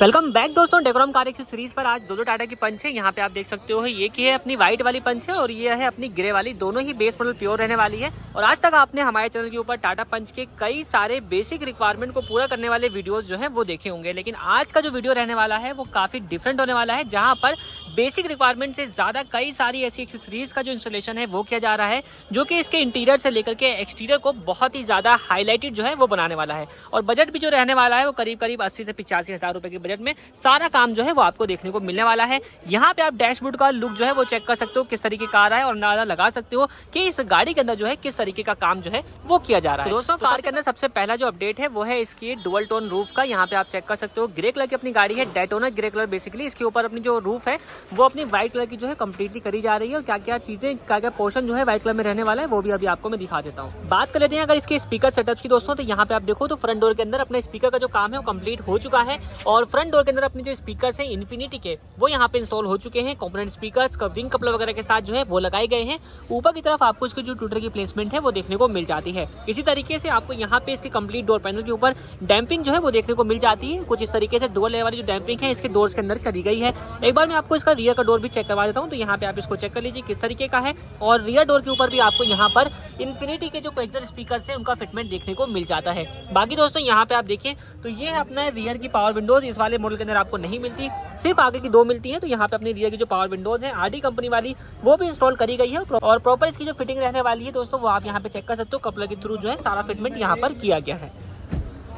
Welcome back दोस्तों, decorum car series पर आज दो टाटा की पंच है। यहाँ पे आप देख सकते हो ये की है अपनी व्हाइट वाली पंच है और ये है अपनी ग्रे वाली। दोनों ही बेस मॉडल प्योर रहने वाली है। और आज तक आपने हमारे चैनल के ऊपर टाटा पंच के कई सारे बेसिक रिक्वायरमेंट को पूरा करने वाले वीडियोस जो है वो देखे होंगे, लेकिन आज का जो वीडियो रहने वाला है वो काफी डिफरेंट होने वाला है, जहाँ पर बेसिक रिक्वायरमेंट से ज्यादा कई सारी ऐसी एक्सेसरीज का जो इंस्टॉलेशन है वो किया जा रहा है, जो कि इसके इंटीरियर से लेकर के एक्सटीरियर को बहुत ही ज्यादा हाईलाइटेड जो है वो बनाने वाला है। और बजट भी जो रहने वाला है वो करीब करीब 80 से 85 हज़ार रुपए के बजट में सारा काम जो है वो आपको देखने को मिलने वाला है। यहाँ पे आप डैशबोर्ड का लुक जो है वो चेक कर सकते हो किस तरीके का आ रहा है, और अंदाजा लगा सकते हो कि इस गाड़ी के अंदर जो है किस तरीके का काम जो है वो किया जा रहा है। दोस्तों कार के अंदर सबसे पहला जो अपडेट है वो है इसकी डुअल टोन रूफ का। यहाँ पे आप चेक कर सकते हो ग्रे कलर की अपनी गाड़ी है, डेटोना ग्रे कलर बेसिकली। इसके ऊपर अपनी जो रूफ है वो अपनी व्हाइट कलर की जो है कंप्लीटली करी जा रही है, और क्या क्या चीजें क्या क्या पोर्शन जो है व्हाइट कलर में रहने वाला है वो भी अभी आपको मैं दिखा देता हूँ। बात कर लेते हैं अगर इसके स्पीकर सेटअप की दोस्तों, तो यहाँ पे आप देखो तो फ्रंट डोर के अंदर अपने स्पीकर का जो काम है वो कंप्लीट हो चुका है, और फ्रंट डोर के अंदर अपने जो स्पीकर है इन्फिनिटी के वो यहाँ पे इंस्टॉल हो चुके हैं। कंपोनेंट स्पीकर्स कवरिंग कपलर वगैरह के साथ जो है वो लगाए गए हैं। ऊपर की तरफ आपको इसकी जो ट्विटर की प्लेसमेंट है वो देखने को मिल जाती है। इसी तरीके से आपको यहाँ पे इसके कंप्लीट डोर पैनल के ऊपर डैम्पिंग जो है वो देखने को मिल जाती है। कुछ इस तरीके से डोर लेवल वाली जो डैम्पिंग है इसके डोर्स के अंदर करी गई है। एक बार मैं आपको इसका रियर का डोर भी चेक करवा देता हूँ, तो यहाँ पे आप इसको चेक कर लीजिए किस तरीके का है। और रियर डोर के ऊपर भी आपको यहाँ पर इन्फिनिटी के जो क्वेक्सर स्पीकर है उनका फिटमेंट देखने को मिल जाता है। बाकी दोस्तों यहाँ पे आप देखिए तो ये है अपना रियर की पावर विंडोज। इस वाले मॉडल के अंदर आपको नहीं मिलती, सिर्फ आगे की दो मिलती है। तो यहाँ पे अपनी रियर की जो पावर विंडोज है आरडी कंपनी वाली वो भी इंस्टॉल करी गई है, और प्रॉपर इसकी जो फिटिंग रहने वाली है दोस्तों वो आप यहाँ पे चेक कर सकते हो। कपलर के थ्रू जो है सारा फिटमेंट यहाँ पर किया गया है।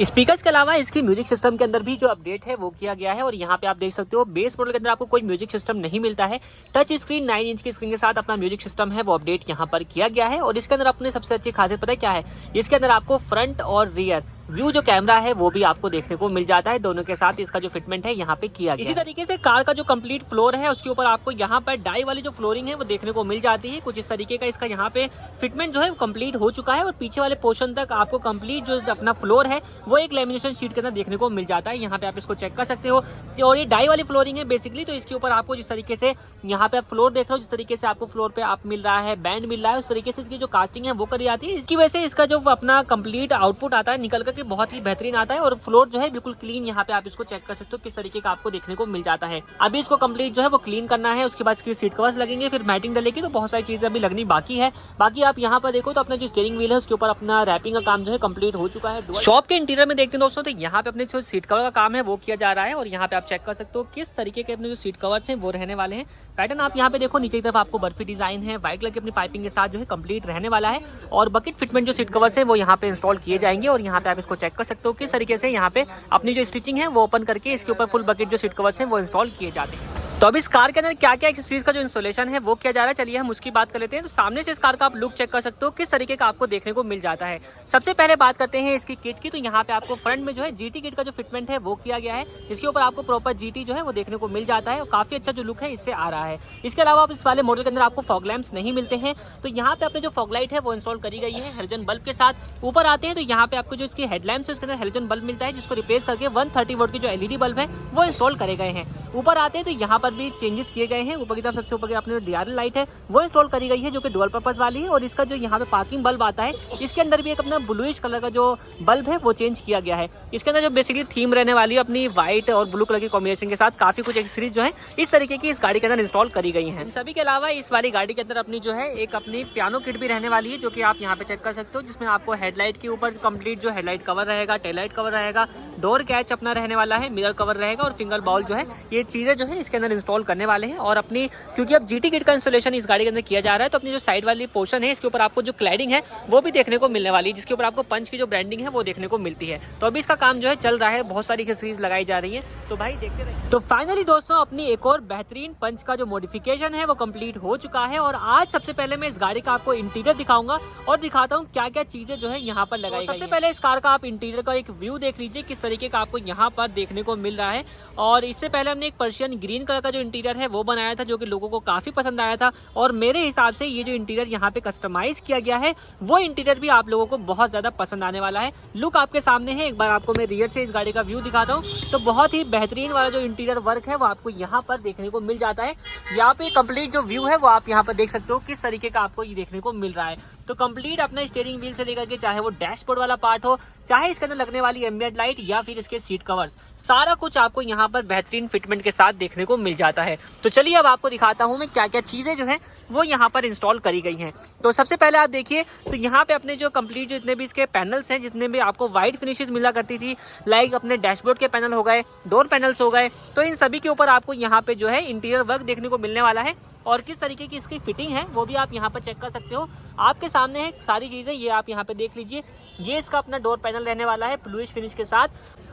स्पीकर्स के अलावा इसकी म्यूजिक सिस्टम के अंदर भी जो अपडेट है वो किया गया है, और यहाँ पे आप देख सकते हो बेस मॉडल के अंदर आपको कोई म्यूजिक सिस्टम नहीं मिलता है। टच स्क्रीन 9 इंच की स्क्रीन के साथ अपना म्यूजिक सिस्टम है वो अपडेट यहाँ पर किया गया है। और इसके अंदर अपने सबसे अच्छी खासियत पता है क्या है, इसके अंदर आपको फ्रंट और रियर व्यू जो कैमरा है वो भी आपको देखने को मिल जाता है। दोनों के साथ इसका जो फिटमेंट है यहाँ पे किया गया। इसी तरीके से कार का जो कंप्लीट फ्लोर है उसके ऊपर आपको यहाँ पर डाई वाली जो फ्लोरिंग है वो देखने को मिल जाती है। कुछ इस तरीके का इसका यहाँ पे फिटमेंट जो है कंप्लीट हो चुका है, और पीछे वाले पोर्शन तक आपको कंप्लीट जो अपना फ्लोर है वो एक लेमिनेशन शीट के अंदर देखने को मिल जाता है। यहाँ पे आप इसको चेक कर सकते हो, और ये डाई वाली फ्लोरिंग है बेसिकली। तो इसके ऊपर आपको जिस तरीके से यहाँ पे आप फ्लोर देख रहे हो, जिस तरीके से आपको फ्लोर पे आप मिल रहा है बैंड मिल रहा है, उस तरीके से इसकी जो कास्टिंग है वो करी जाती है। इसकी वजह से इसका जो अपना कंप्लीट आउटपुट आता है निकल करके बहुत ही बेहतरीन आता है, और फ्लोर जो है बिल्कुल क्लीन। यहाँ पे आप इसको चेक कर सकते हो किस तरीके का आपको देखने को मिल जाता है। अभी इसको कंप्लीट जो है वो क्लीन करना है, उसके बाद इसकी सीट कवर्स लगेंगे, फिर मैटिंग डलेगी, तो बहुत सारी चीजें अभी लगनी बाकी है। बाकी आप यहाँ पर देखो तो अपना जो स्टीयरिंग व्हील है उसके ऊपर अपना रैपिंग का काम जो है कंप्लीट हो चुका है। शॉप के इंटीरियर में देखते हैं दोस्तों तो यहाँ पे अपने जो सीट कवर का काम है वो किया जा रहा है, और यहाँ पे आप चेक कर सकते हो किस तरीके के अपने जो सीट कवर्स हैं वो रहने वाले हैं। पैटर्न आप यहाँ पे देखो, नीचे की तरफ आपको बर्फी डिजाइन है, व्हाइट कलर की अपनी पाइपिंग के साथ जो है कंप्लीट रहने वाला है। और बकेट फिटमेंट जो सीट कवर्स है वो यहाँ पे इंस्टॉल किए जाएंगे, और यहाँ पे आप इसको चेक कर सकते हो किस तरीके से यहाँ पे अपनी जो स्टिचिंग है वो ओपन करके इसके ऊपर फुल बकेट जो सीट कवर्स हैं वो इंस्टॉल किए जाते हैं। तो अब इस कार के अंदर क्या क्या एक्सेसरीज का जो इंस्टॉलेशन है वो किया जा रहा है, चलिए हम उसकी बात कर लेते हैं। तो सामने से इस कार का आप लुक चेक कर सकते हो किस तरीके का आपको देखने को मिल जाता है। सबसे पहले बात करते हैं इसकी किट की। तो यहाँ पे आपको फ्रंट में जो है जीटी किट का जो फिटमेंट है वो किया गया है। इसके ऊपर आपको प्रॉपर जीटी जो है वो देखने को मिल जाता है, और काफी अच्छा जो लुक है इससे आ रहा है। इसके अलावा इस वाले मॉडल के अंदर आपको फॉग लैंप्स नहीं मिलते हैं, तो यहाँ पे अपने जो फॉग लाइट है वो इंस्टॉल करी गई है हेलोजन बल्ब के साथ। ऊपर आते हैं तो यहाँ पे आपको जो इसकी हेडलैम्प्स है उसके अंदर हेलोजन बल्ब मिलता है, जिसको रिप्लेस करके 130 वोल्ट के जो एलईडी बल्ब है वो इंस्टॉल करे गए हैं। ऊपर आते हैं तो यहाँ पर भी चेंजेस किए गए हैं। ऊपर की तरफ सबसे ऊपर की अपनी डीआरएल लाइट है वो इंस्टॉल करी गई है, जो कि डुअल पर्पस वाली है। और इसका जो यहाँ पे पार्किंग बल्ब आता है इसके अंदर भी एक अपना ब्लूइश कलर का जो बल्ब है वो चेंज किया गया है। इसके अंदर जो बेसिकली थीम रहने वाली है अपनी व्हाइट और ब्लू कलर की कॉम्बिनेशन के साथ काफी कुछ एक्सेसरीज जो है इस तरीके की इस गाड़ी के अंदर इंस्टॉल करी गई है। सभी के अलावा इस वाली गाड़ी के अंदर अपनी जो है एक अपनी पियानो किट भी रहने वाली है, जो कि आप यहाँ पे चेक कर सकते हो, जिसमें आपको हेडलाइट के ऊपर कंप्लीट जो हेडलाइट कवर रहेगा, टेल लाइट कवर रहेगा, डोर कैच अपना रहने वाला है, मिरर कवर रहेगा, और फिंगर बाउल जो है ये चीजें जो है इसके अंदर इंस्टॉल करने वाले हैं। और अपनी क्योंकि अब जीटी किट का इंस्टॉलेशन इस गाड़ी के अंदर किया जा रहा है, तो अपनी जो साइड वाली पोर्शन है इसके ऊपर आपको जो क्लैडिंग है वो भी देखने को मिलने वाली है, जिसके ऊपर आपको पंच की जो ब्रांडिंग है वो देखने को मिलती है। तो अभी इसका काम जो है चल रहा है, बहुत सारी एक्सेसरीज लगाई जा रही है, तो भाई देखते रहिए। तो फाइनली दोस्तों अपनी एक और बेहतरीन पंच का जो मॉडिफिकेशन है वो कंप्लीट हो चुका है, और आज सबसे पहले मैं इस गाड़ी का आपको इंटीरियर दिखाऊंगा और दिखाता हूँ क्या क्या चीजें जो है यहाँ पर लगाई गई। सबसे पहले इस कार का आप इंटीरियर का एक व्यू देख लीजिए किस तरीके का आपको यहाँ पर देखने को मिल रहा है। और इससे पहले हमने एक पर्शियन ग्रीन कलर का जो इंटीरियर है वो बनाया था, जो कि लोगों को काफी पसंद आया था, और मेरे हिसाब से ये जो इंटीरियर यहाँ पे कस्टमाइज किया गया है वो इंटीरियर भी आप लोगों को बहुत ज्यादा पसंद आने वाला है। लुक आपके सामने है, एक बार आपको मैं रियर से इस गाड़ी का व्यू दिखाता हूँ, तो बहुत ही बेहतरीन वाला जो इंटीरियर वर्क है वो आपको यहाँ पर देखने को मिल जाता है। यहाँ पे कंप्लीट जो व्यू है वो आप यहाँ पर देख सकते हो किस तरीके का आपको ये देखने को मिल रहा है। तो तो कंप्लीट अपना स्टीयरिंग व्हील से लेकर के चाहे वो डैशबोर्ड वाला पार्ट हो, चाहे इसके अंदर लगने वाली एम्बिएंट लाइट या फिर इसके सीट कवर्स, सारा कुछ आपको यहाँ पर बेहतरीन फिटमेंट के साथ देखने को मिल जाता है। तो चलिए अब आपको दिखाता हूँ मैं क्या क्या चीजें जो है वो यहाँ पर इंस्टॉल करी गई हैं। तो सबसे पहले आप देखिए, तो यहाँ पे अपने जो कंप्लीट जितने भी इसके पैनल्स हैं, जितने भी आपको व्हाइट फिनिशेस मिला करती थी, लाइक अपने डैशबोर्ड के पैनल हो गए, डोर पैनल्स हो गए, तो इन सभी के ऊपर आपको यहाँ पे जो है इंटीरियर वर्क देखने को मिलने वाला है। और किस तरीके की इसकी फिटिंग है वो भी आप यहाँ पर चेक कर सकते हो, आपके सामने है सारी चीजें, ये आप यहाँ पे देख लीजिए। ये इसका अपना डोर पैनल रहने वाला है ब्लूइश फिनिश के साथ,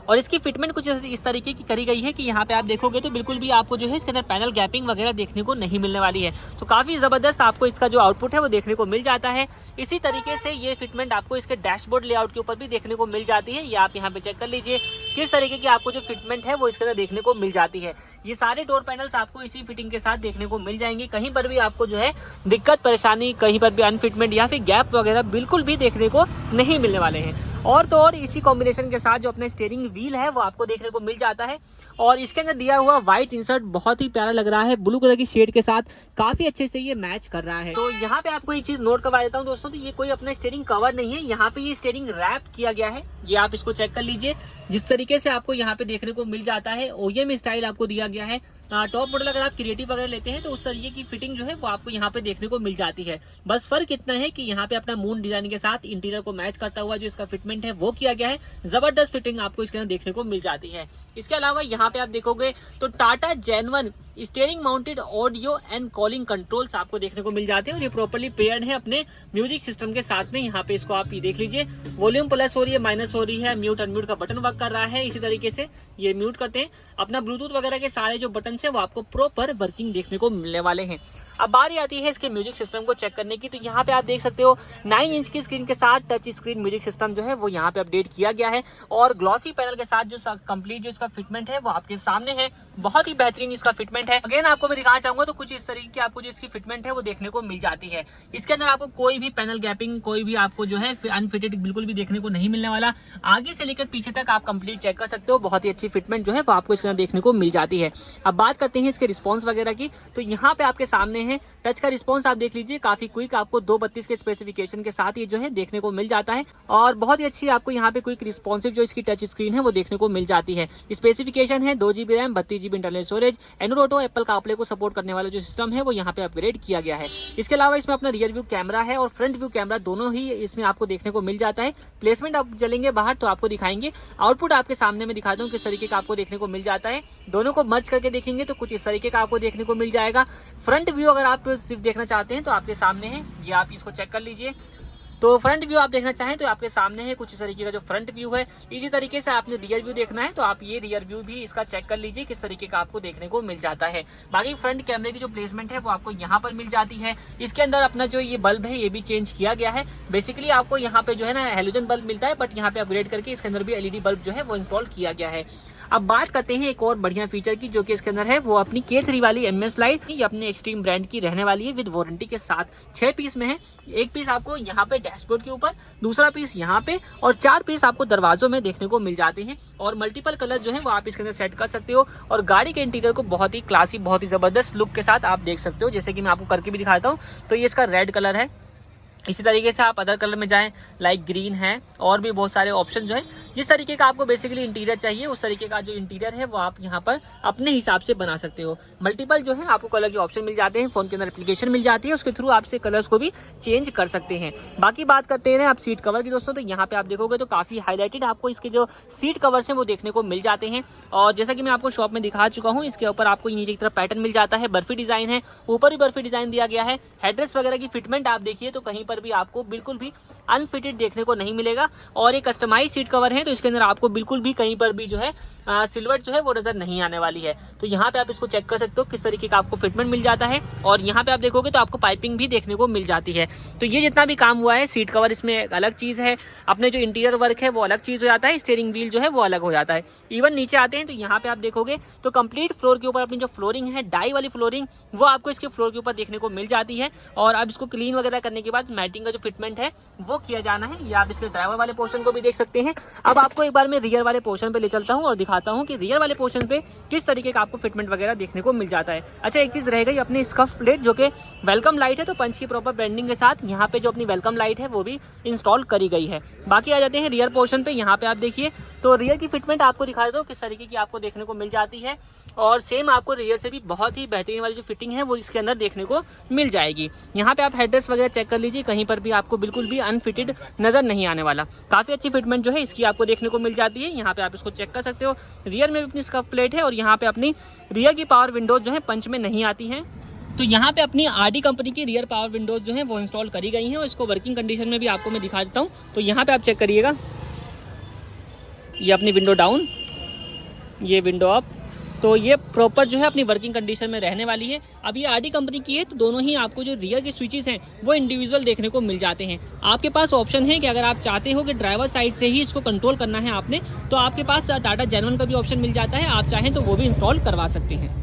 और इसकी फिटमेंट कुछ इस तरीके की करी गई है कि यहाँ पे आप देखोगे तो बिल्कुल भी आपको जो है इसके अंदर पैनल गैपिंग वगैरह देखने को नहीं मिलने वाली है। तो काफी जबरदस्त आपको इसका जो आउटपुट है वो देखने को मिल जाता है। इसी तरीके से ये फिटमेंट आपको इसके डैशबोर्ड लेआउट के ऊपर भी देखने को मिल जाती है। ये आप यहाँ पे चेक कर लीजिए किस तरीके की आपको जो फिटमेंट है वो इसके अंदर देखने को मिल जाती है। ये सारे डोर पैनल्स आपको इसी फिटिंग के साथ देखने को मिल जाएंगे। कहीं पर भी आपको जो है दिक्कत परेशानी, कहीं पर भी अनफिटमेंट या फिर गैप वगैरह बिल्कुल भी देखने को नहीं मिलने वाले हैं। और तो और इसी कॉम्बिनेशन के साथ जो अपने स्टीयरिंग व्हील है वो आपको देखने को मिल जाता है। और इसके अंदर दिया हुआ व्हाइट इंसर्ट बहुत ही प्यारा लग रहा है, ब्लू कलर की शेड के साथ काफी अच्छे से ये मैच कर रहा है। तो यहाँ पे आपको एक चीज नोट करवा देता हूँ दोस्तों, तो ये कोई अपना स्टीयरिंग कवर नहीं है, यहाँ पे ये स्टीयरिंग रैप किया गया है। ये आप इसको चेक कर लीजिए, जिस तरीके से आपको यहाँ पे देखने को मिल जाता है ओईएम स्टाइल आपको दिया गया है। टॉप मॉडल अगर आप क्रिएटिव वगैरह लेते हैं तो उस तरीके की फिटिंग जो है वो आपको यहाँ पे देखने को मिल जाती है। बस फर्क इतना है कि यहाँ पे अपना मून डिजाइन के साथ इंटीरियर को मैच करता हुआ जो इसका फिटमेंट है वो किया गया है। जबरदस्त फिटिंग आपको इसके अंदर देखने को मिल जाती है। इसके अलावा यहाँ पे आप देखोगे तो Tata gen one steering mounted audio and calling controls आपको देखने को मिल जाते हैं, और ये प्रॉपर्ली पेयर्ड है अपने म्यूजिक सिस्टम के साथ में। यहाँ पे इसको आप ये देख लीजिए, वॉल्यूम प्लस हो रही है, माइनस हो रही है, म्यूट अनम्यूट का बटन वर्क कर रहा है। इसी तरीके से ये म्यूट करते हैं, अपना ब्लूटूथ वगैरह के सारे जो बटन है वो आपको प्रॉपर वर्किंग देखने को मिलने वाले हैं। अब बारी आती है इसके म्यूजिक सिस्टम को चेक करने की। तो यहाँ पे आप देख सकते हो 9 इंच की स्क्रीन के साथ टच स्क्रीन म्यूजिक सिस्टम जो है वो यहाँ पे अपडेट किया गया है, और ग्लॉसी पैनल के साथ जो कंप्लीट जो इसका फिटमेंट है वो आपके सामने है। बहुत ही बेहतरीन इसका फिटमेंट है। अगेन आपको मैं दिखाना चाहूंगा तो कुछ इस तरीके की आपको जो इसकी फिटमेंट है वो देखने को मिल जाती है। इसके अंदर आपको कोई भी पैनल गैपिंग, कोई भी आपको जो है अनफिटेड बिल्कुल भी देखने को नहीं मिलने वाला। आगे से लेकर पीछे तक आप कंप्लीट चेक कर सकते हो, बहुत ही अच्छी फिटमेंट जो है वो आपको इसके अंदर देखने को मिल जाती है। अब बात करते हैं इसके रिस्पॉन्स वगैरह की, तो यहाँ पे आपके सामने है टच का रिस्पॉन्स आप देख लीजिए, काफी क्विक आपको 232 के स्पेसिफिकेशन के साथ ये जो है देखने को मिल जाता है, और बहुत ही अच्छी आपको यहाँ पे क्विक रिस्पॉन्सिव जो इसकी टच स्क्रीन है वो देखने को मिल जाती है। स्पेसिफिकेशन है 2GB RAM, 32GB internal storage, Android auto, Apple CarPlay को सपोर्ट करने वाला जो सिस्टम है वो यहाँ पे अपग्रेड किया गया है। इसके अलावा इसमें अपना रियर व्यू कैमरा है और फ्रंट व्यू कैमरा दोनों ही इसमें आपको देखने को मिल जाता है। प्लेसमेंट आप चलेंगे बाहर तो आपको दिखाएंगे, आउटपुट आपके सामने में दिखाता हूँ किस तरीके का आपको देखने को मिल जाता है। दोनों को मर्ज करके देखेंगे तो कुछ इस तरीके का आपको देखने को मिल जाएगा। फ्रंट व्यू अगर आप सिर्फ देखना चाहते हैं तो आपके सामने है, ये आप इसको चेक कर लीजिए। तो फ्रंट व्यू आप देखना चाहें तो आपके सामने है कुछ इस तरीके का जो फ्रंट व्यू है। इसी तरीके से आपने रियर व्यू देखना है तो आप ये रियर व्यू भी इसका चेक कर लीजिए किस तरीके का आपको देखने को मिल जाता है। बाकी फ्रंट कैमरे की जो प्लेसमेंट है वो आपको यहाँ पर मिल जाती है। इसके अंदर अपना जो ये बल्ब है ये भी चेंज किया गया है। बेसिकली आपको यहाँ पे जो है ना हेलोजन बल्ब मिलता है, बट यहाँ पे अपग्रेड करके इसके अंदर भी एलईडी बल्ब जो है वो इंस्टॉल किया गया है। अब बात करते हैं एक और बढ़िया फीचर की जो कि इसके अंदर है, वो अपनी K3 वाली एमएस लाइट, ये अपने एक्सट्रीम ब्रांड की रहने वाली है विद वारंटी के साथ। 6 पीस में है, एक पीस आपको यहाँ पे डैशबोर्ड के ऊपर, दूसरा पीस यहाँ पे, और 4 पीस आपको दरवाजों में देखने को मिल जाते हैं। और मल्टीपल कलर जो है वो आप इसके अंदर सेट कर सकते हो, और गाड़ी के इंटीरियर को बहुत ही क्लासी, बहुत ही जबरदस्त लुक के साथ आप देख सकते हो। जैसे कि मैं आपको करके भी दिखाता हूँ, तो ये इसका रेड कलर है। इसी तरीके से आप अदर कलर में जाएं, लाइक ग्रीन है, और भी बहुत सारे ऑप्शन जो है, जिस तरीके का आपको बेसिकली इंटीरियर चाहिए उस तरीके का जो इंटीरियर है वो आप यहाँ पर अपने हिसाब से बना सकते हो। मल्टीपल जो है आपको कलर के ऑप्शन मिल जाते हैं, फोन के अंदर एप्लीकेशन मिल जाती है, उसके थ्रू आपसे कलर्स को भी चेंज कर सकते हैं। बाकी बात करते हैं आप सीट कवर की दोस्तों, तो यहाँ पे आप देखोगे तो काफी हाईलाइटेड आपको इसके जो सीट कवर्स हैं वो देखने को मिल जाते हैं। और जैसा कि मैं आपको शॉप में दिखा चुका हूँ, इसके ऊपर आपको नीचे की तरफ पैटर्न मिल जाता है, बर्फी डिजाइन है, ऊपर भी बर्फी डिजाइन दिया गया है। हेडरेस्ट वगैरह की फिटमेंट आप देखिए तो कहीं पर भी आपको बिल्कुल भी अनफिटेड देखने को नहीं मिलेगा, और एक कस्टमाइज सीट कवर है तो इसके अंदर आपको बिल्कुल भी कहीं पर भी जो है सिल्वर जो है वो नजर नहीं आने वाली है। तो यहाँ पे आप इसको चेक कर सकते हो किस तरीके का आपको फिटमेंट मिल जाता है, और यहाँ पे आप देखोगे तो आपको पाइपिंग भी देखने को मिल जाती है। तो ये जितना भी काम हुआ है, सीट कवर इसमें एक अलग चीज है, अपने जो इंटीरियर वर्क है वो अलग चीज हो जाता है, स्टीयरिंग व्हील जो है वो अलग हो जाता है। इवन नीचे आते हैं तो यहाँ पे आप देखोगे तो कंप्लीट फ्लोर के ऊपर अपनी जो फ्लोरिंग है, डाई वाली फ्लोरिंग, वो आपको इसके फ्लोर के ऊपर देखने को मिल जाती है। और अब इसको क्लीन वगैरह करने के बाद मैटिंग का जो फिटमेंट है वो किया जाना है। ये आप इसके ड्राइवर वाले पोर्शन को भी देख सकते हैं। अब आपको एक बार मैं रियर वाले पोर्शन पे ले चलता हूँ और दिखाता हूँ कि रियर वाले पोर्शन पे किस तरीके का आपको फिटमेंट वगैरह देखने को मिल जाता है। अच्छा, एक चीज रह गई अपनी स्कफ प्लेट, जो कि वेलकम लाइट है, तो पंच की प्रॉपर ब्रांडिंग के साथ यहाँ पे जो अपनी वेलकम लाइट है वो भी इंस्टॉल करी गई है। बाकी आ जाते हैं रियर पोर्शन पे। यहाँ पे आप देखिए तो रियर की फिटमेंट आपको दिखा देता हूँ किस तरीके की आपको देखने को मिल जाती है, और सेम आपको रियर से भी बहुत ही बेहतरीन वाली जो फिटिंग है वो इसके अंदर देखने को मिल जाएगी। यहाँ पे आप हेडरेस्ट वगैरह चेक कर लीजिए, कहीं पर भी आपको बिल्कुल भी अनफिटेड नजर नहीं आने वाला। काफी अच्छी फिटमेंट जो है इसकी आपको देखने को मिल जाती है। यहाँ पे आप इसको चेक कर सकते हो। रियर में भी अपनी स्कफ प्लेट है और यहाँ पे अपनी रियर की पावर विंडोज जो है पंच में नहीं आती हैं। तो यहाँ पे अपनी आरडी कंपनी की रियर पावर विंडोज जो है वो इंस्टॉल करी गई हैं और इसको वर्किंग कंडीशन में भी आपको मैं दिखा देता हूँ। तो यहाँ पे आप चेक करिएगा, ये अपनी विंडो डाउन, ये विंडो अप, तो ये प्रॉपर जो है अपनी वर्किंग कंडीशन में रहने वाली है। अब ये आरडी कंपनी की है तो दोनों ही आपको जो रियर के स्विचेस हैं वो इंडिविजुअल देखने को मिल जाते हैं। आपके पास ऑप्शन है कि अगर आप चाहते हो कि ड्राइवर साइड से ही इसको कंट्रोल करना है आपने, तो आपके पास टाटा जेनवन का भी ऑप्शन मिल जाता है, आप चाहें तो वो भी इंस्टॉल करवा सकते हैं।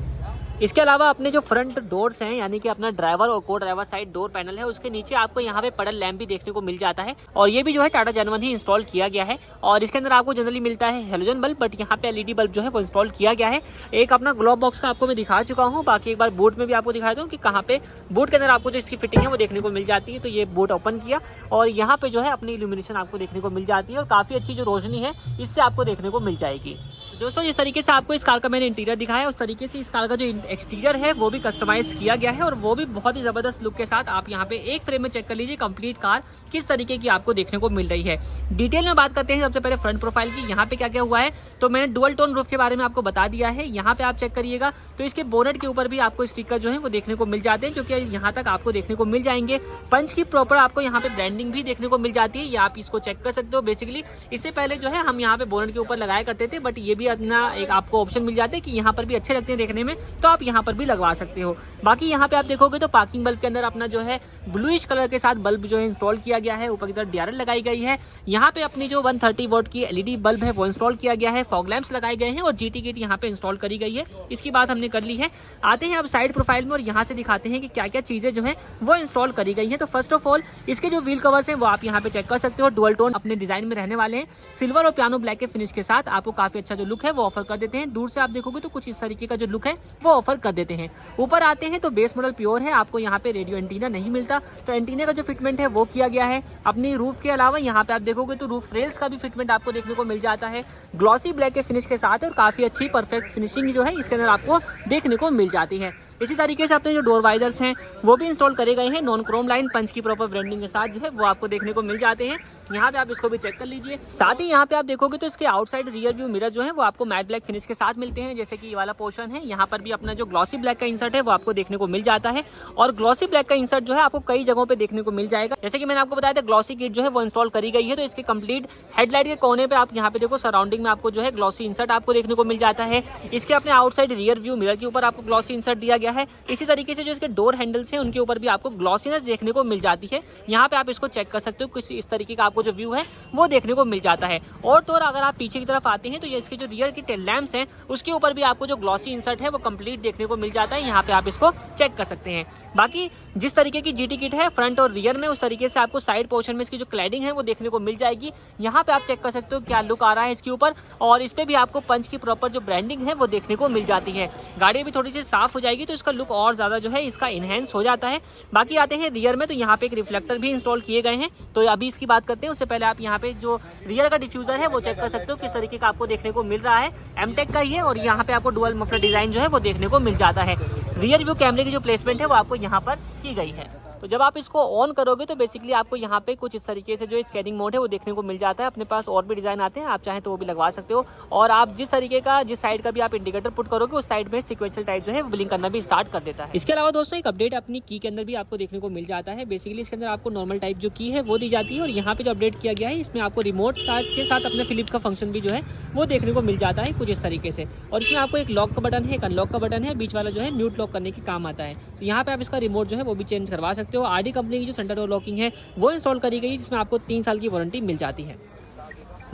इसके अलावा अपने जो फ्रंट डोर्स हैं, यानी कि अपना ड्राइवर और को ड्राइवर साइड डोर पैनल है, उसके नीचे आपको यहाँ पे पडल लैंप भी देखने को मिल जाता है, और ये भी जो है टाटा जेनवन ही इंस्टॉल किया गया है। और इसके अंदर आपको जनरली मिलता है हेलोजन बल्ब, बट यहाँ पे एलईडी बल्ब जो है वो इंस्टॉल किया गया है। एक अपना ग्लोब बॉक्स का आपको मैं दिखा चुका हूँ, बाकी एक बार बोट में भी आपको दिखा दूँ कि कहाँ पे बोट के अंदर आपको जो इसकी फिटिंग है वो देखने को मिल जाती है। तो ये बोट ओपन किया और यहाँ पे जो है अपनी इल्यूमिनेशन आपको देखने को मिल जाती है, और काफी अच्छी जो रोशनी है इससे आपको देखने को मिल जाएगी। दोस्तों, जिस तरीके से आपको इस कार का मैंने इंटीरियर दिखाया, उस तरीके से इस कार का जो एक्सटीरियर है वो भी कस्टमाइज किया गया है, और वो भी बहुत ही जबरदस्त लुक के साथ। आप यहाँ पे एक फ्रेम में चेक कर लीजिए कंप्लीट कार किस तरीके की आपको देखने को मिल रही है। डिटेल में बात करते हैं सबसे पहले फ्रंट प्रोफाइल की। यहाँ पे क्या क्या हुआ है, तो मैंने डुअल टोन रूफ के बारे में आपको बता दिया है। यहाँ पे आप चेक करिएगा तो इसके बोनेट के ऊपर भी आपको स्टिकर जो है वो देखने को मिल जाते हैं, जो कि यहाँ तक आपको देखने को मिल जाएंगे। पंच की प्रॉपर आपको यहाँ पे ब्रांडिंग भी देखने को मिल जाती है, ये आप इसको चेक कर सकते हो। बेसिकली इससे पहले जो है हम यहाँ पे बोनेट के ऊपर लगाया करते थे, बट ये भी अपना एक आपको ऑप्शन मिल जाते हैं कि यहाँ पर भी अच्छे लगते हैं देखने में, तो आप यहाँ पर भी लगवा सकते हो। बाकी यहाँ पे आप देखोगे तो पार्किंग बल्ब के अंदर अपना जो है ब्लूइश कलर के साथ बल्ब जो है इंस्टॉल किया गया है। ऊपर की तरफ डीआरएल लगाई गई है। यहाँ पे अपनी जो 130 वोल्ट की एलईडी बल्ब है वो इंस्टॉल किया गया है। फॉग लैंप्स लगाए गए हैं और जीटी किट यहाँ पे इंस्टॉल करी गई है। इसकी बात हमने कर ली है। आते हैं अब साइड प्रोफाइल में और यहाँ से दिखाते हैं कि क्या क्या चीजें जो है वो इंस्टॉल करी गई है। तो फर्स्ट ऑफ ऑल इसके जो व्हील कवर्स हैं वो आप यहाँ पे चेक कर सकते हो, डुअल टोन अपने डिजाइन में रहने वाले हैं। सिल्वर और पियानो ब्लैक के फिनिश के साथ आपको काफी अच्छा जो लुक है वो ऑफर कर देते हैं। दूर से आप देखोगे तो कुछ इस तरीके का जो लुक है वो ऑफर कर देते हैं। ऊपर आते हैं तो बेस मॉडल प्योर है, आपको यहाँ पे रेडियो एंटीना नहीं मिलता, तो एंटीना का जो फिटमेंट है वो किया गया है। अपनी रूफ के अलावा यहाँ पे आप देखोगे तो रूफ रेल्स का भी फिटमेंट आपको देखने को मिल जाता है, ग्लॉसी ब्लैक के फिनिश के साथ, और काफी अच्छी परफेक्ट फिनिशिंग जो है इसके अंदर आपको देखने को मिल जाती है। इसी तरीके से अपने जो डोर वाइजर्स हैं वो भी इंस्टॉल करे गए हैं, नॉन क्रोम लाइन पंच की प्रॉपर ब्रांडिंग के साथ जो है वो आपको देखने को मिल जाते हैं। यहाँ पे आप इसको भी चेक कर लीजिए। साथ ही यहाँ पे आप देखोगे तो इसके आउटसाइड रियर व्यू मिरर जो है वो आपको मैट ब्लैक फिनिश के साथ मिलते हैं, जैसे कि ये वाला पोर्शन है। यहाँ पर भी अपना जो ग्लॉसी ब्लैक का इंसर्ट है वो आपको देखने को मिल जाता है, और ग्लॉसी ब्लैक का इंसर्ट जो है आपको कई जगहों पे देखने को मिल जाएगा। जैसे कि मैंने आपको बताया था ग्लॉसी किट जो है वो इंस्टॉल करी गई है, तो इसके कंप्लीट हेडलाइट के कोने पे आप यहाँ पे देखो सराउंडिंग में आपको जो है ग्लॉसी इंसर्ट आपको देखने को मिल जाता है। इसके अपने आउटसाइड रियर व्यू मिरर के ऊपर आपको ग्लॉसी इंसर्ट दिया गया है। इसी तरीके से जो इसके डोर हैंडल्स हैं उनके ऊपर भी आपको ग्लॉसीनेस देखने को मिल जाती है। यहाँ पे आप इसको चेक कर सकते हो, कुछ इस तरीके का आपको जो व्यू है वो देखने को मिल जाता है। और तो और अगर आप पीछे की तरफ आते हैं तो ये इसके जो रियर की टेल लैंप्स हैं उसके ऊपर भी आपको जो ग्लॉसी इंसर्ट है वो कंप्लीट देखने को मिल जाता है। यहाँ पे आप इसको चेक कर सकते हैं। बाकी जिस तरीके की जीटी किट है फ्रंट और रियर में, उस तरीके से आपको साइड पोर्शन में इसकी जो क्लैडिंग है वो देखने को मिल जाएगी। यहाँ पे आप चेक कर सकते हो क्या लुक आ रहा है इसके ऊपर, और इस पे भी आपको पंच की प्रॉपर जो ब्रांडिंग है वो देखने को मिल जाती है। गाड़ी भी थोड़ी सी साफ हो जाएगी तो इसका लुक और ज्यादा जो है इसका इनहेंस हो जाता है। बाकी आते हैं रियर में, तो यहाँ पे एक रिफ्लेक्टर भी इंस्टॉल किए गए हैं। तो अभी इसकी बात करते हैं, उससे पहले आप यहाँ पे जो रियर का डिफ्यूजर है वो चेक कर सकते हो किस तरीके का आपको देखने को मिल रहा है। एमटेक का ही है, और यहाँ पे आपको डुअल मफलर डिजाइन जो है वो देखने को मिल जाता है। रियर व्यू कैमरे की जो प्लेसमेंट है वो आपको यहाँ पर की गई है। तो जब आप इसको ऑन करोगे तो बेसिकली आपको यहाँ पे कुछ इस तरीके से जो स्कैनिंग मोड है वो देखने को मिल जाता है। अपने पास और भी डिजाइन आते हैं, आप चाहें तो वो भी लगवा सकते हो। और आप जिस तरीके का जिस साइड का भी आप इंडिकेटर पुट करोगे उस साइड में सीक्वेंशियल टाइप जो है ब्लिंक करना भी स्टार्ट कर देता है। इसके अलावा दोस्तों एक अपडेट अपनी की के अंदर भी आपको देखने को मिल जाता है। बेसिकली इसके अंदर आपको नॉर्मल टाइप जो की है वो दी जाती है, और यहाँ पे जो अपडेट किया गया है इसमें आपको रिमोट के साथ अपने फिलिप का फंक्शन भी जो है वो देखने को मिल जाता है कुछ इस तरीके से। और इसमें आपको एक लॉक का बटन है, एक अनलॉक का बटन है, बीच वाला जो है म्यूट लॉक करने के काम आता है। तो यहाँ पे आप इसका रिमोट जो है वो भी चेंज करवा सकते हो। आरडी कंपनी जो सेंटर डोर लॉकिंग है वो इंस्टॉल करी गई है, जिसमें आपको 3 साल की वारंटी मिल जाती है।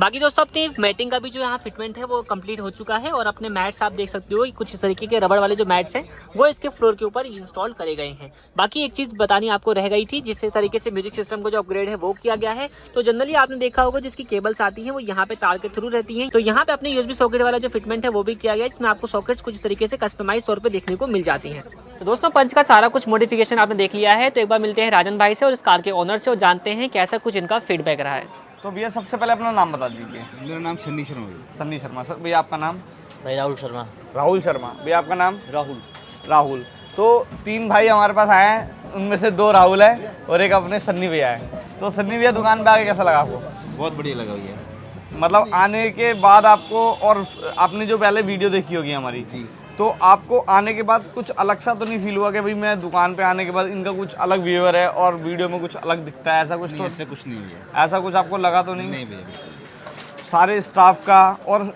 बाकी दोस्तों अपनी मैटिंग का भी जो यहाँ फिटमेंट है वो कंप्लीट हो चुका है और अपने मैट्स आप देख सकते हो कुछ इस तरीके के रबड़ वाले जो मैट्स हैं वो इसके फ्लोर के ऊपर इंस्टॉल करे गए हैं। बाकी एक चीज बतानी आपको रह गई थी, जिस तरीके से म्यूजिक सिस्टम को जो अपग्रेड है वो किया गया है। तो जनरली आपने देखा होगा जिसकी केबल्स आती है वो यहाँ पे तार के थ्रू रहती है, तो यहाँ पे अपने यूएसबी सॉकेट वाला जो फिटमेंट है वो भी किया गया है, जिसमें आपको सॉकेट्स कुछ इस तरीके से कस्टमाइज तौर पर देखने को मिल जाती है। तो दोस्तों पंच का सारा कुछ मॉडिफिकेशन आपने देख लिया है, तो एक बार मिलते हैं राजन भाई से और इस कार के ओनर से और जानते हैं कैसा कुछ इनका फीडबैक रहा है। तो भैया सबसे पहले अपना नाम बता दीजिए। मेरा नाम सन्नी शर्मा है। सन्नी शर्मा। सर भैया आपका नाम? भाई राहुल शर्मा। राहुल शर्मा। भैया आपका नाम? राहुल। राहुल। तो 3 भाई हमारे पास आए हैं, उनमें से 2 राहुल है और एक अपने सन्नी भैया है। तो सन्नी भैया दुकान पे आके कैसा लगा आपको? बहुत बढ़िया लगा भैया। मतलब आने के बाद आपको, और आपने जो पहले वीडियो देखी होगी हमारी जी, तो आपको आने के बाद कुछ अलग सा तो नहीं फील हुआ कि भाई मैं दुकान पे आने के बाद इनका कुछ अलग बिहेवियर है और वीडियो में कुछ अलग दिखता है, ऐसा कुछ? नहीं, तो ऐसा कुछ नहीं भैया। ऐसा कुछ आपको लगा तो नहीं? नहीं भैया, बिल्कुल। सारे स्टाफ का और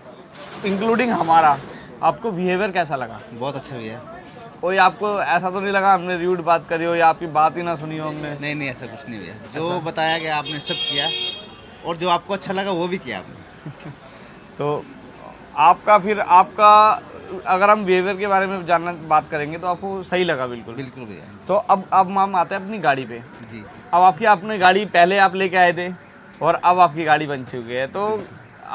इंक्लूडिंग हमारा आपको बिहेवियर कैसा लगा? बहुत अच्छा भैया। कोई आपको ऐसा तो नहीं लगा हमने रूड बात करी हो या आपकी बात ही ना सुनी हो हमने? नहीं नहीं, ऐसा कुछ नहीं भैया। जो बताया गया आपने सब किया और जो आपको अच्छा लगा वो भी किया आपने। तो आपका फिर आपका अगर हम बिहेवियर के बारे में जानना बात करेंगे तो आपको सही लगा? बिल्कुल बिल्कुल भैया। तो अब हम आते हैं अपनी गाड़ी पे। जी, अब आपकी आपने गाड़ी पहले आप लेके आए थे और अब आपकी गाड़ी बन चुकी है, तो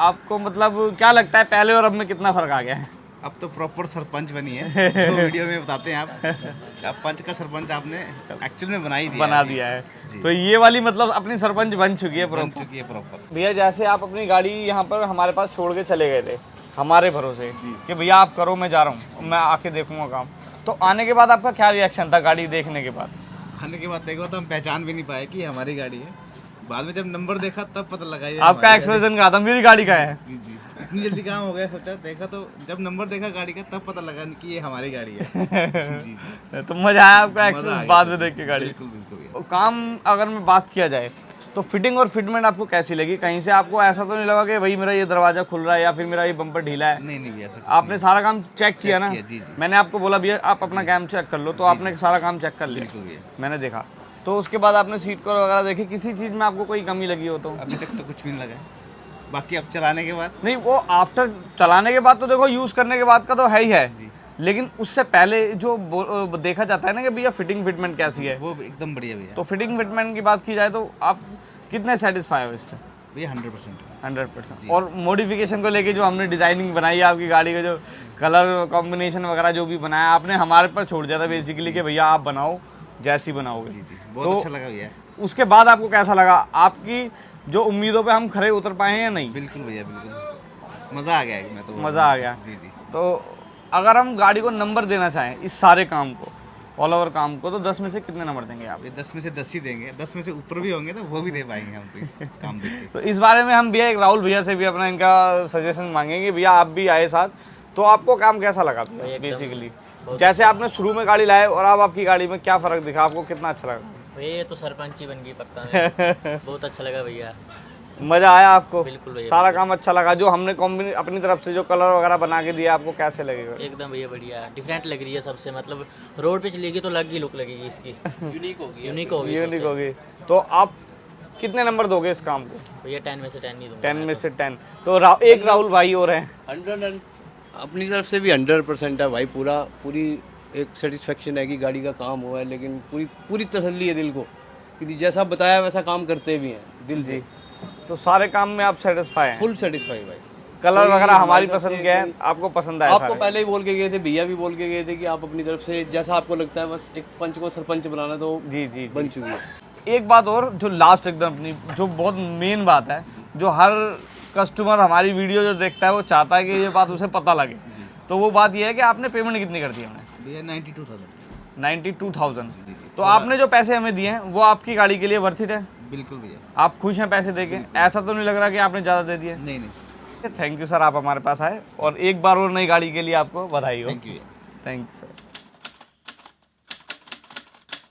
आपको मतलब क्या लगता है पहले और अब में कितना फ़र्क आ गया है? अब तो प्रॉपर सरपंच बनी है जो वीडियो में बताते हैं आप। अब पंच का सरपंच आपने एक्चुअल में बना दिया है। जी। तो ये वाली मतलब अपनी सरपंच बन चुकी है बन प्रॉपर। चुकी है प्रॉपर। भैया जैसे आप अपनी गाड़ी यहाँ पर हमारे पास छोड़ के चले गए थे हमारे भरोसे कि भैया आप करो, मैं जा रहा हूँ, मैं आके देखूंगा काम, तो आने के बाद आपका क्या रिएक्शन था गाड़ी देखने के बाद? आने के बाद देखो तो हम पहचान भी नहीं पाए कि ये हमारी गाड़ी है। बाद में जब नंबर देखा तब पता लगा ये आपका हमारी एक्सप्रेशन कहा था मेरी गाड़ी का है? गाड़ी। जी जी, इतनी जल्दी काम हो गया, सोचा देखा तो जब नंबर देखा गाड़ी का तब पता लगा कि ये हमारी गाड़ी है। जी जी, तो मजा आया आपका मजा आ एक्सप्रेशन गया बाद था। में देख के गाड़ी? बिल्कुल बिल्कुल भैया। और काम अगर मैं बात किया जाए तो फिटिंग और फिटमेंट आपको कैसी लगी? कहीं से आपको ऐसा तो नहीं लगा कि भाई मेरा ये दरवाजा खुल रहा है या फिर मेरा ये बम्पर ढीला है? नहीं नहीं भैया, ऐसा कुछ आपने सारा काम चेक किया ना? किया, जी, जी। मैंने आपको बोला भैया आप अपना काम चेक कर लो, तो आपने सारा काम चेक कर लिया? बिल्कुल भैया। मैंने देखा। तो उसके बाद आपने सीट कवर वगैरह देखी, किसी चीज़ में आपको कोई कमी लगी हो तो? अभी तक तो कुछ भी नहीं लगा है। बाकी अब चलाने के बाद नहीं, वो आफ्टर चलाने के बाद तो देखो यूज़ करने के बाद का तो है ही है, जी, लेकिन उससे पहले जो देखा जाता है ना कि भैया फिटिंग फिटमेंट कैसी है, वो एकदम बढ़िया भैया। तो फिटिंग फिटमेंट की बात की जाए तो आप कितने सेटिस्फाई हो इससे? भैया 100%। 100%। और मॉडिफिकेशन को लेके जो हमने डिज़ाइनिंग बनाई है आपकी गाड़ी का, जो कलर कॉम्बिनेशन वगैरह जो भी बनाया आपने हमारे पर छोड़ दिया था बेसिकली कि भैया आप बनाओ जैसी बनाओगे। जी जी, बहुत तो अच्छा लगा भैया। उसके बाद आपको कैसा लगा? आपकी जो उम्मीदों पे हम खरे उतर पाए हैं या नहीं? बिल्कुल भैया, बिल्कुल मज़ा आ गया है। मैं तो मज़ा आ गया। जी जी। तो अगर हम गाड़ी को नंबर देना चाहें इस सारे काम को, ऑल ओवर काम को, तो 10 में से कितने नंबर देंगे आप? ये 10 में से 10 ही देंगे। 10 में से ऊपर भी होंगे तो वो भी दे पाएंगे हम तो इस काम देख के। तो इस बारे में हम भैया एक राहुल भैया से भी अपना इनका सजेशन मांगेंगे। भैया आप भी आए साथ, तो आपको काम कैसा लगा बेसिकली? जैसे आपने शुरू में गाड़ी लाए और अब आपकी गाड़ी में क्या फ़र्क दिखा आपको, कितना अच्छा लगा? भैया ये तो सरपंच ही बन गई पक्का में। बहुत अच्छा लगा भैया। मज़ा आया आपको? बिल्कुल भैया, सारा काम अच्छा लगा? जो हमने अपनी तरफ से जो कलर वगैरह बना के दिया आपको कैसे लगेगा? एकदम भैया बढ़िया, डिफरेंट लग रही है सबसे, मतलब रोड पे चलेगी तो अलग ही लुक लगेगी इसकी। यूनिक होगी, यूनिक होगी, यूनिक होगी। तो आप कितने नंबर दोगे इस काम को? भैया 10 में से 10 नहीं दूंगा। 10 में से 10। तो एक राहुल भाई और हैं। 100 अपनी तरफ से भी 100% है भाई। पूरी एक सेटिस्फेक्शन है कि गाड़ी का काम हुआ है, लेकिन पूरी तसल्ली है दिल को कि जैसा बताया वैसा काम करते भी हैं दिल से। तो सारे काम में आप सेटिस्फाई हैं? फुल सेटिस्फाई भाई। कलर वगैरह हमारी पसंद के हैं, आपको पसंद आया? आपको पहले ही बोल के गए थे, भैया भी बोल के गए थे कि आप अपनी तरफ से जैसा आपको लगता है, बस एक पंच को सरपंच बनाना, तो जी जी बन चुकी है। एक बात और जो लास्ट एकदम अपनी जो बहुत मेन बात है, जो हर कस्टमर हमारी वीडियो जो देखता है वो चाहता है कि ये बात उसे पता लगे, तो वो बात ये है कि आपने पेमेंट कितनी कर दी? हमने भैया 92,000। 92,000। जी जी। तो आपने जो पैसे हमें दिए हैं वो आपकी गाड़ी के लिए वर्थ इट है? बिल्कुल भैया। आप खुश हैं पैसे देके? ऐसा तो नहीं लग रहा कि आपने ज़्यादा दे दिए? नहीं नहीं। थैंक यू सर, आप हमारे पास आए और एक बार और नई गाड़ी के लिए आपको बधाई हो। Thank you. Thank you sir.